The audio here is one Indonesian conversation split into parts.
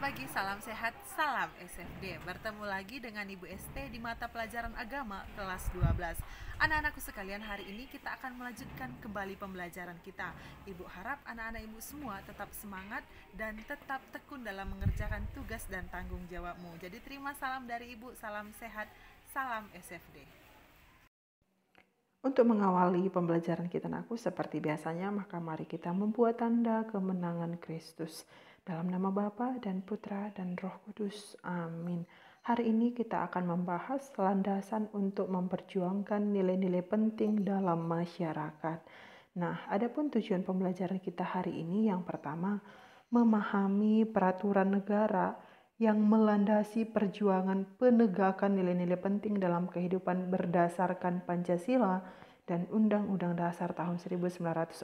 pagi, salam sehat, salam SFD. Bertemu lagi dengan Ibu ST di mata pelajaran agama kelas 12. Anak-anakku sekalian, hari ini kita akan melanjutkan kembali pembelajaran kita. Ibu harap anak-anak ibu semua tetap semangat dan tetap tekun dalam mengerjakan tugas dan tanggung jawabmu. Jadi terima salam dari Ibu, salam sehat, salam SFD. Untuk mengawali pembelajaran kita anakku seperti biasanya, maka mari kita membuat tanda kemenangan Kristus. Dalam nama Bapa dan Putra dan Roh Kudus. Amin. Hari ini kita akan membahas landasan untuk memperjuangkan nilai-nilai penting dalam masyarakat. Nah, adapun tujuan pembelajaran kita hari ini yang pertama, memahami peraturan negara yang melandasi perjuangan penegakan nilai-nilai penting dalam kehidupan berdasarkan Pancasila dan Undang-Undang Dasar tahun 1945.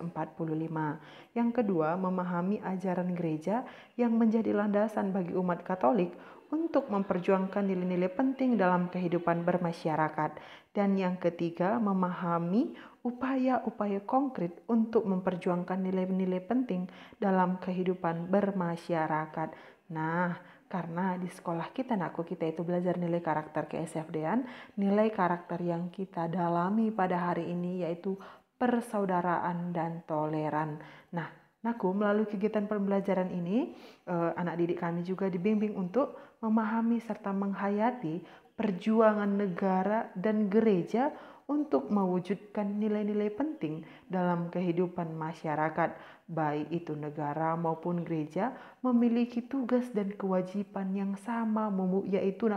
Yang kedua, memahami ajaran gereja yang menjadi landasan bagi umat Katolik untuk memperjuangkan nilai-nilai penting dalam kehidupan bermasyarakat. Dan yang ketiga, memahami upaya-upaya konkret untuk memperjuangkan nilai-nilai penting dalam kehidupan bermasyarakat. Nah, karena di sekolah kita kita itu belajar nilai karakter ke-SFD-an, nilai karakter yang kita dalami pada hari ini yaitu persaudaraan dan toleran. Nah, melalui kegiatan pembelajaran ini, anak didik kami juga dibimbing untuk memahami serta menghayati perjuangan negara dan gereja untuk mewujudkan nilai-nilai penting dalam kehidupan masyarakat. Baik itu negara maupun gereja memiliki tugas dan kewajiban yang sama, yaitu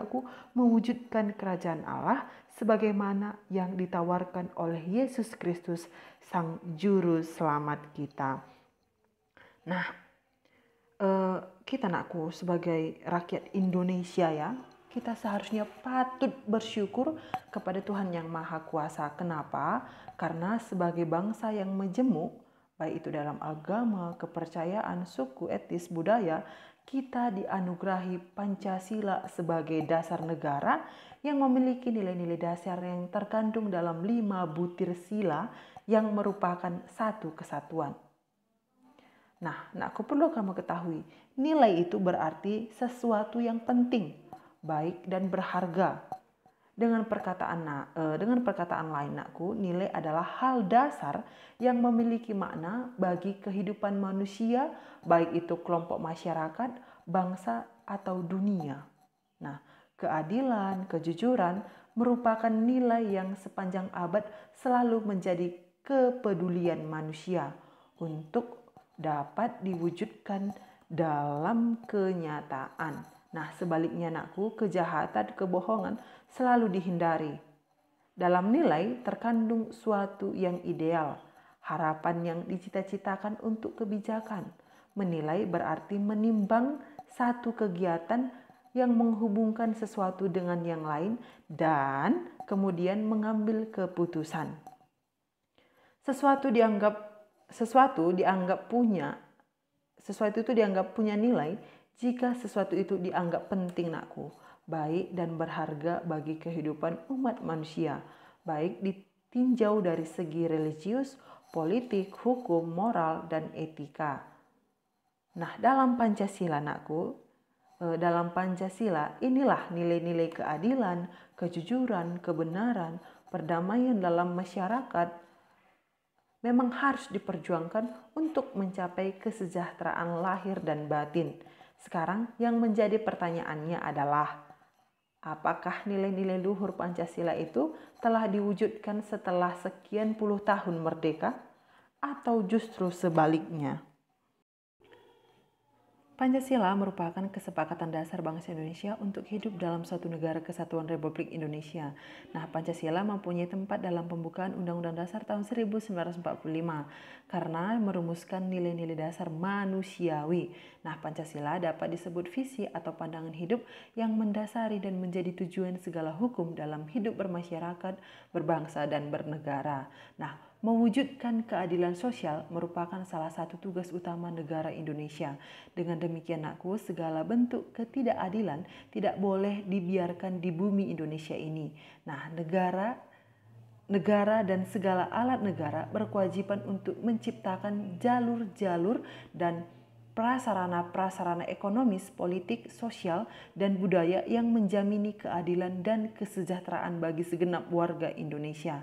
mewujudkan kerajaan Allah sebagaimana yang ditawarkan oleh Yesus Kristus, Sang Juru Selamat kita. Nah, kita sebagai rakyat Indonesia ya, kita seharusnya patut bersyukur kepada Tuhan yang Maha Kuasa. Kenapa? Karena sebagai bangsa yang majemuk, baik itu dalam agama, kepercayaan, suku, etnis, budaya, kita dianugerahi Pancasila sebagai dasar negara yang memiliki nilai-nilai dasar yang terkandung dalam 5 butir sila yang merupakan satu kesatuan. Nah, perlu kamu ketahui, nilai itu berarti sesuatu yang penting, baik dan berharga. Dengan perkataan lain, nilai adalah hal dasar yang memiliki makna bagi kehidupan manusia, baik itu kelompok masyarakat, bangsa, atau dunia. Nah, keadilan, kejujuran merupakan nilai yang sepanjang abad selalu menjadi kepedulian manusia untuk dapat diwujudkan dalam kenyataan. Nah, sebaliknya kejahatan, kebohongan selalu dihindari. Dalam nilai terkandung suatu yang ideal, harapan yang dicita-citakan untuk kebijakan. Menilai berarti menimbang satu kegiatan yang menghubungkan sesuatu dengan yang lain dan kemudian mengambil keputusan. Sesuatu itu dianggap punya nilai jika sesuatu itu dianggap penting baik dan berharga bagi kehidupan umat manusia, baik ditinjau dari segi religius, politik, hukum, moral, dan etika. Nah, dalam Pancasila inilah nilai-nilai keadilan, kejujuran, kebenaran, perdamaian dalam masyarakat memang harus diperjuangkan untuk mencapai kesejahteraan lahir dan batin. Sekarang yang menjadi pertanyaannya adalah, apakah nilai-nilai luhur Pancasila itu telah diwujudkan setelah sekian puluh tahun merdeka atau justru sebaliknya? Pancasila merupakan kesepakatan dasar bangsa Indonesia untuk hidup dalam suatu negara kesatuan Republik Indonesia. Nah, Pancasila mempunyai tempat dalam pembukaan Undang-Undang Dasar tahun 1945 karena merumuskan nilai-nilai dasar manusiawi. Nah, Pancasila dapat disebut visi atau pandangan hidup yang mendasari dan menjadi tujuan segala hukum dalam hidup bermasyarakat, berbangsa, dan bernegara. Nah, mewujudkan keadilan sosial merupakan salah satu tugas utama negara Indonesia. Dengan demikian segala bentuk ketidakadilan tidak boleh dibiarkan di bumi Indonesia ini. Nah, negara dan segala alat negara berkewajiban untuk menciptakan jalur-jalur dan prasarana-prasarana ekonomis, politik, sosial, dan budaya yang menjamini keadilan dan kesejahteraan bagi segenap warga Indonesia.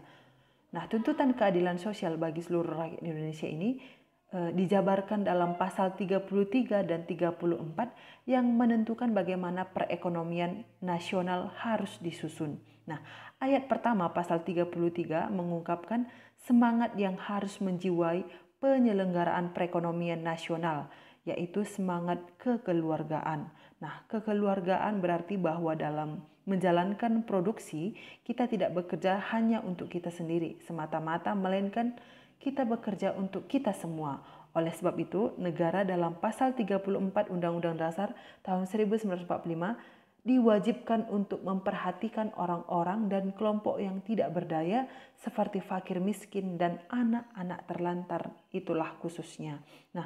Nah, tuntutan keadilan sosial bagi seluruh rakyat Indonesia ini dijabarkan dalam pasal 33 dan 34 yang menentukan bagaimana perekonomian nasional harus disusun. Nah, ayat pertama pasal 33 mengungkapkan semangat yang harus menjiwai penyelenggaraan perekonomian nasional, yaitu semangat kekeluargaan. Nah, kekeluargaan berarti bahwa dalam menjalankan produksi, kita tidak bekerja hanya untuk kita sendiri semata-mata, melainkan kita bekerja untuk kita semua. Oleh sebab itu, negara dalam pasal 34 Undang-Undang Dasar tahun 1945 diwajibkan untuk memperhatikan orang-orang dan kelompok yang tidak berdaya seperti fakir miskin dan anak-anak terlantar, itulah khususnya. Nah,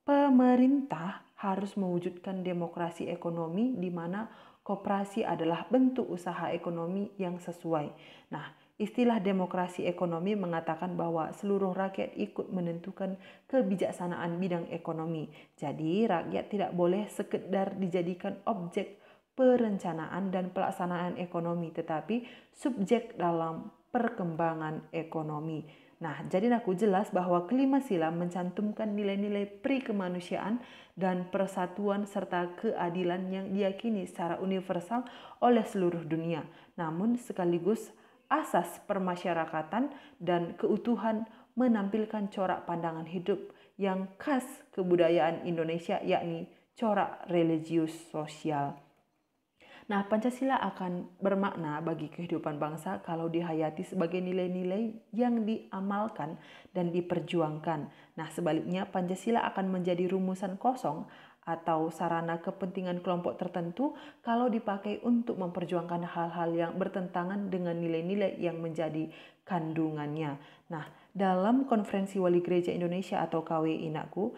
pemerintah harus mewujudkan demokrasi ekonomi di mana koperasi adalah bentuk usaha ekonomi yang sesuai. Nah, istilah demokrasi ekonomi mengatakan bahwa seluruh rakyat ikut menentukan kebijaksanaan bidang ekonomi. Jadi, rakyat tidak boleh sekedar dijadikan objek perencanaan dan pelaksanaan ekonomi, tetapi subjek dalam perkembangan ekonomi. Nah, jadi aku jelas bahwa kelima sila mencantumkan nilai-nilai pri-kemanusiaan dan persatuan serta keadilan yang diyakini secara universal oleh seluruh dunia. Namun sekaligus asas permasyarakatan dan keutuhan menampilkan corak pandangan hidup yang khas kebudayaan Indonesia, yakni corak religius sosial. Nah, Pancasila akan bermakna bagi kehidupan bangsa kalau dihayati sebagai nilai-nilai yang diamalkan dan diperjuangkan. Nah, sebaliknya Pancasila akan menjadi rumusan kosong atau sarana kepentingan kelompok tertentu kalau dipakai untuk memperjuangkan hal-hal yang bertentangan dengan nilai-nilai yang menjadi kandungannya. Nah, dalam Konferensi Wali Gereja Indonesia atau KWI Nakku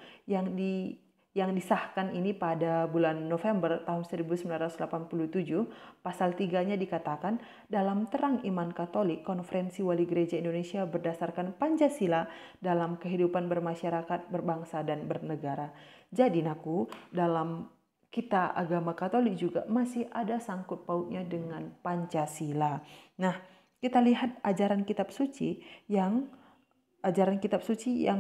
yang disahkan ini pada bulan November tahun 1987, pasal 3-nya dikatakan, dalam terang iman Katolik, Konferensi Wali Gereja Indonesia berdasarkan Pancasila dalam kehidupan bermasyarakat, berbangsa, dan bernegara. Jadi Nakku, dalam kita agama Katolik juga masih ada sangkut pautnya dengan Pancasila. Nah, kita lihat ajaran kitab suci yang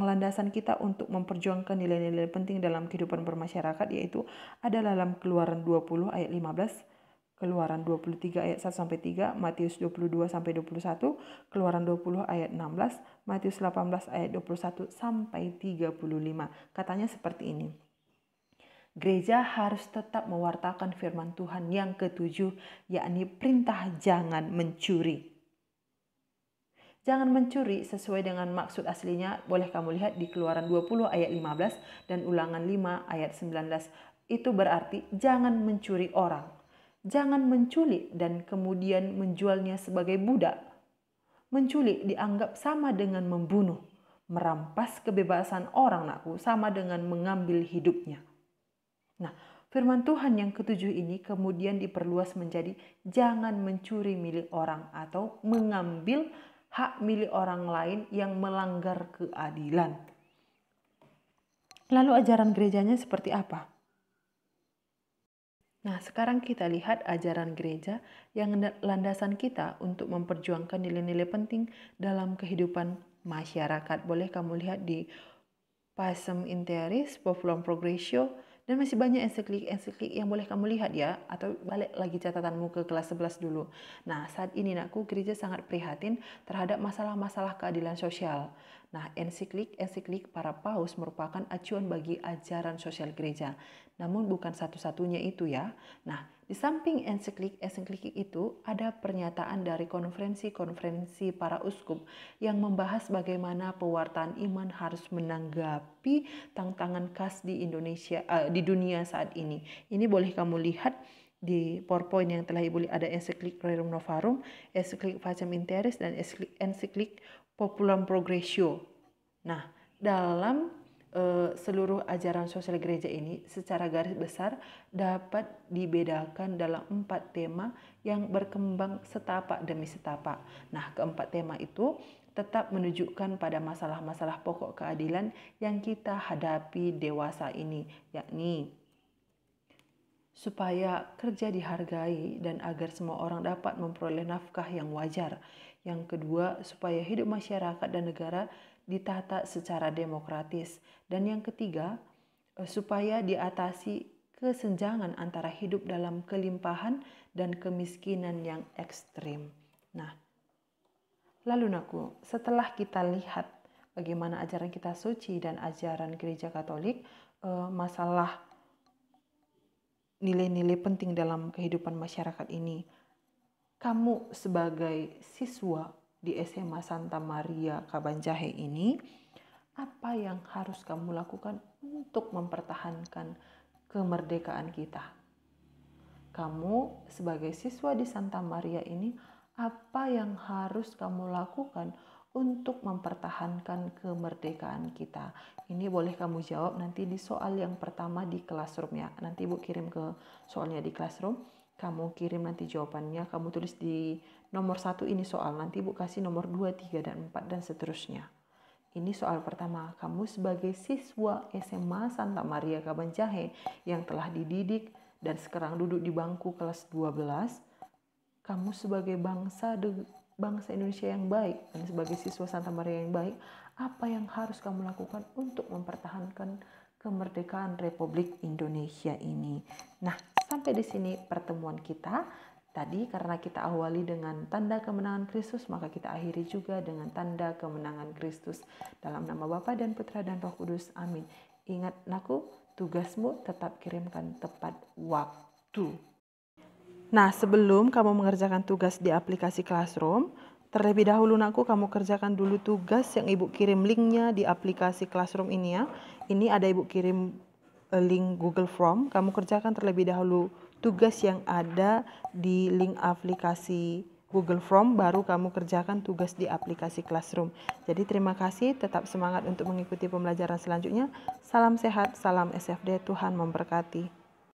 landasan kita untuk memperjuangkan nilai-nilai penting dalam kehidupan bermasyarakat, yaitu ada dalam Keluaran 20 ayat 15, Keluaran 23 ayat 1-3, Matius 22 sampai 21, Keluaran 20 ayat 16, Matius 18 ayat 21 sampai 35. Katanya seperti ini. Gereja harus tetap mewartakan firman Tuhan yang ketujuh, yakni perintah jangan mencuri. Jangan mencuri sesuai dengan maksud aslinya boleh kamu lihat di Keluaran 20 ayat 15 dan Ulangan 5 ayat 19. Itu berarti jangan mencuri orang. Jangan menculik dan kemudian menjualnya sebagai budak. Menculik dianggap sama dengan membunuh. Merampas kebebasan orang Nakku sama dengan mengambil hidupnya. Nah, firman Tuhan yang ketujuh ini kemudian diperluas menjadi jangan mencuri milik orang atau mengambil hak milik orang lain yang melanggar keadilan. Lalu ajaran gerejanya seperti apa? Nah, sekarang kita lihat ajaran gereja yang landasan kita untuk memperjuangkan nilai-nilai penting dalam kehidupan masyarakat. Boleh kamu lihat di Pacem in Terris, Populum Progressio, dan masih banyak ensiklik yang boleh kamu lihat ya, atau balik lagi catatanmu ke kelas 11 dulu. Nah, saat ini Nakku, gereja sangat prihatin terhadap masalah-masalah keadilan sosial. Nah, ensiklik para paus merupakan acuan bagi ajaran sosial gereja. Namun bukan satu-satunya itu ya. Nah, di samping ensiklik itu ada pernyataan dari konferensi para uskup yang membahas bagaimana pewartaan iman harus menanggapi tantangan khas di Indonesia, di dunia saat ini. Ini boleh kamu lihat di PowerPoint yang telah Ibu lihat, ada ensiklik Rerum Novarum, ensiklik Pacem in Terris, dan ensiklik Populum Progressio. Nah, dalam seluruh ajaran sosial gereja ini secara garis besar dapat dibedakan dalam 4 tema yang berkembang setapak demi setapak. Nah, keempat tema itu tetap menunjukkan pada masalah-masalah pokok keadilan yang kita hadapi dewasa ini, yakni supaya kerja dihargai dan agar semua orang dapat memperoleh nafkah yang wajar. Yang kedua, supaya hidup masyarakat dan negara ditata secara demokratis. Dan yang ketiga, supaya diatasi kesenjangan antara hidup dalam kelimpahan dan kemiskinan yang ekstrim. Nah, lalu setelah kita lihat bagaimana ajaran kitab suci dan ajaran gereja Katolik, masalah nilai-nilai penting dalam kehidupan masyarakat ini, kamu sebagai siswa di SMA Santa Maria Kabanjahe ini, apa yang harus kamu lakukan untuk mempertahankan kemerdekaan kita? Kamu sebagai siswa di Santa Maria ini, apa yang harus kamu lakukan untuk mempertahankan kemerdekaan kita? Ini boleh kamu jawab nanti di soal yang pertama di classroom ya. Nanti Ibu kirim ke soalnya di classroom. Kamu kirim nanti jawabannya, kamu tulis di nomor 1 ini soal. Nanti Ibu kasih nomor 2, 3, dan 4 dan seterusnya. Ini soal pertama. Kamu sebagai siswa SMA Santa Maria Kabanjahe yang telah dididik dan sekarang duduk di bangku kelas 12, kamu sebagai bangsa Indonesia yang baik dan sebagai siswa Santa Maria yang baik, apa yang harus kamu lakukan untuk mempertahankan kemerdekaan Republik Indonesia ini? Nah, sampai di sini pertemuan kita. Tadi karena kita awali dengan tanda kemenangan Kristus, maka kita akhiri juga dengan tanda kemenangan Kristus. Dalam nama Bapa dan Putra dan Roh Kudus. Amin. Ingat tugasmu tetap kirimkan tepat waktu. Nah, sebelum kamu mengerjakan tugas di aplikasi Classroom, terlebih dahulu kamu kerjakan dulu tugas yang Ibu kirim linknya di aplikasi Classroom ini ya. Ini ada Ibu kirim link Google Form, kamu kerjakan terlebih dahulu tugas yang ada di link aplikasi Google Form, baru kamu kerjakan tugas di aplikasi Classroom. Jadi terima kasih, tetap semangat untuk mengikuti pembelajaran selanjutnya. Salam sehat, salam SFD, Tuhan memberkati.